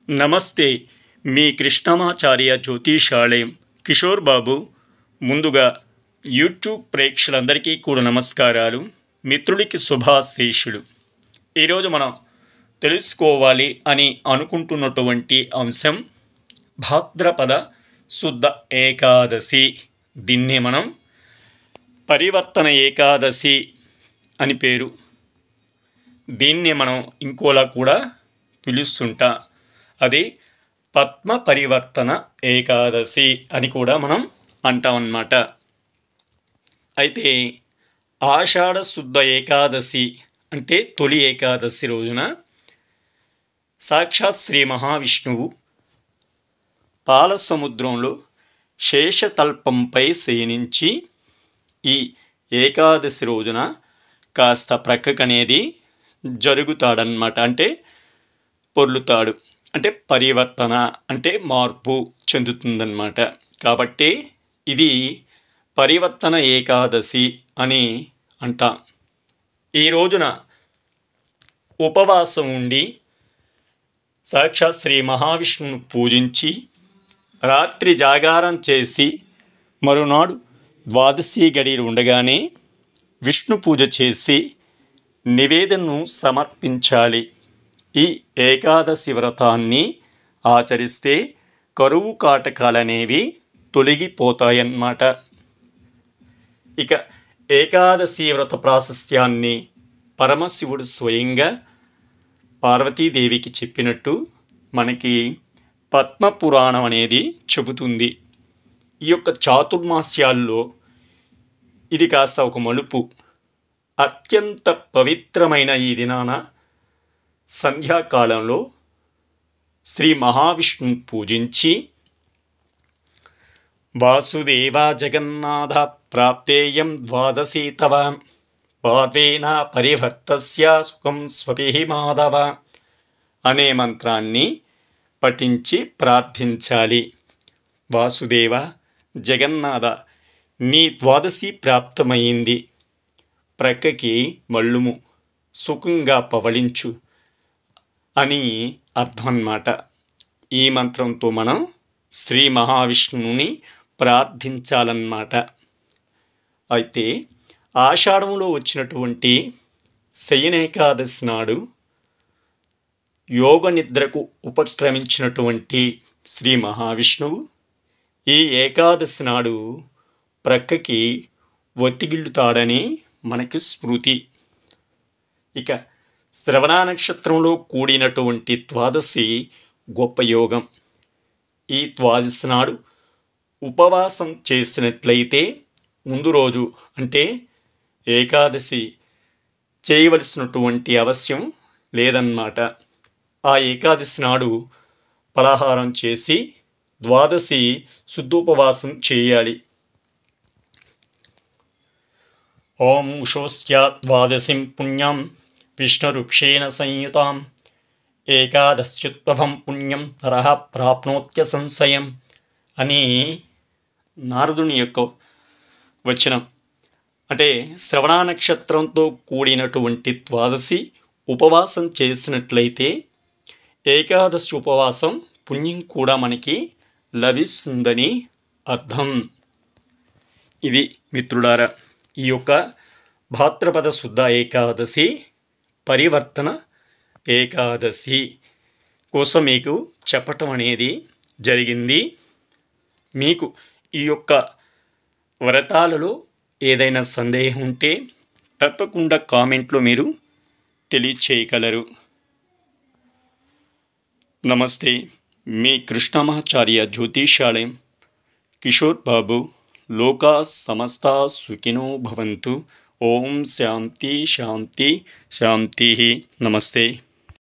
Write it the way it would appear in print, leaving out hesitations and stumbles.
నమస్తే. మీ కృష్ణమాచార్య జ్యోతిషాలయం కిషోర్ బాబు. ముందుగా యూట్యూబ్ ప్రేక్షకులందరికీ కూడా నమస్కారాలు. మిత్రులకి శుభాశీస్సులు. ఈరోజు మనం తెలుసుకోవాలి అని అనుకుంటున్నటువంటి అంశం భాద్రపద శుద్ధ ఏకాదశి. దీన్నే మనం పరివర్తన ఏకాదశి అని పేరు. దీన్నే మనం ఇంకోలా కూడా పిలుస్తుంటాం. అది పద్మ పరివర్తన ఏకాదశి అని కూడా మనం అంటామన్నమాట. అయితే ఆషాఢ శుద్ధ ఏకాదశి అంటే తొలి ఏకాదశి రోజున సాక్షాత్ శ్రీ మహావిష్ణువు పాలసముద్రంలో శేషతల్పంపై శయనించి ఈ ఏకాదశి రోజున కాస్త ప్రక్కకనేది జరుగుతాడనమాట. అంటే పొర్లుతాడు, అంటే పరివర్తన అంటే మార్పు చెందుతుందన్నమాట. కాబట్టి ఇది పరివర్తన ఏకాదశి అని అంటాం. ఈ రోజున ఉపవాసం ఉండి సాక్షాత్ శ్రీ మహావిష్ణువును పూజించి రాత్రి జాగారం చేసి మరునాడు ద్వాదశి గడియలు ఉండగానే విష్ణు పూజ చేసి నివేదనను సమర్పించాలి. ఈ ఏకాదశి వ్రతాన్ని ఆచరిస్తే కరువు కాటకాలనేవి తొలగిపోతాయన్నమాట. ఇక ఏకాదశి వ్రత ప్రాశస్త్యాన్ని పరమశివుడు స్వయంగా పార్వతీదేవికి చెప్పినట్టు మనకి పద్మపురాణం అనేది చెబుతుంది. ఈ యొక్క చాతుర్మాస్యాల్లో ఇది కాస్త ఒక మలుపు. అత్యంత పవిత్రమైన ఈ దినాన సంధ్యాకాలంలో శ్రీ మహావిష్ణువుని పూజించి వాసుదేవ జగన్నాథ ప్రాప్తేయం ద్వాదశి తవ పార్వేణ పరివర్తస్య సుఖం స్వపిహి మాధవ అనే మంత్రాన్ని పఠించి ప్రార్థించాలి. వాసుదేవ జగన్నాథ, నీ ద్వాదశి ప్రాప్తమైంది, ప్రక్కకి మళ్ళుము, సుఖంగా పవళించు అని అర్థం అన్నమాట. ఈ మంత్రంతో మనం శ్రీ మహావిష్ణువుని ప్రార్థించాలన్నమాట. అయితే ఆషాఢంలో వచ్చినటువంటి శయనేకాదశి నాడు యోగ నిద్రకు ఉపక్రమించినటువంటి శ్రీ మహావిష్ణువు ఈ ఏకాదశి నాడు ప్రక్కకి ఒత్తిగిల్లుతాడని మనకి స్మృతి. ఇక శ్రవణ నక్షత్రంలో కూడినటువంటి ద్వాదశి గొప్ప యోగం. ఈ ద్వాదశి నాడు ఉపవాసం చేసినట్లయితే ముందు రోజు అంటే ఏకాదశి చేయవలసినటువంటి అవశ్యం లేదన్నమాట. ఆ ఏకాదశి నాడు పలహారం చేసి ద్వాదశి శుద్ధోపవాసం చేయాలి. ఓం ఉషోస్య ద్వాదశిం పుణ్యం విష్ణురుక్షేణ సంయుతాం ఏకాదశ్యుత్వభం పుణ్యం నరః ప్రాప్నోత్య సంశయం అని నారదుని యొక్క వచనం. అంటే శ్రవణ నక్షత్రంతో కూడినటువంటి ద్వాదశి ఉపవాసం చేసినట్లయితే ఏకాదశి ఉపవాసం పుణ్యం కూడా మనకి లభిస్తుందని అర్థం. ఇది మిత్రులారా ఈ యొక్క భాద్రపద శుద్ధ ఏకాదశి పరివర్తన ఏకాదశి కోసం మీకు చెప్పటం అనేది జరిగింది. మీకు ఈ యొక్క వ్రతాలలో ఏదైనా సందేహం ఉంటే తప్పకుండా కామెంట్లో మీరు తెలియచేయగలరు. నమస్తే. మీ కృష్ణమాచార్య జ్యోతిషాలయం కిషోర్ బాబు. లోకా సమస్తా సుఖినో భవంతు. ఓం శాంతి శాంతి శాంతి. నమస్తే.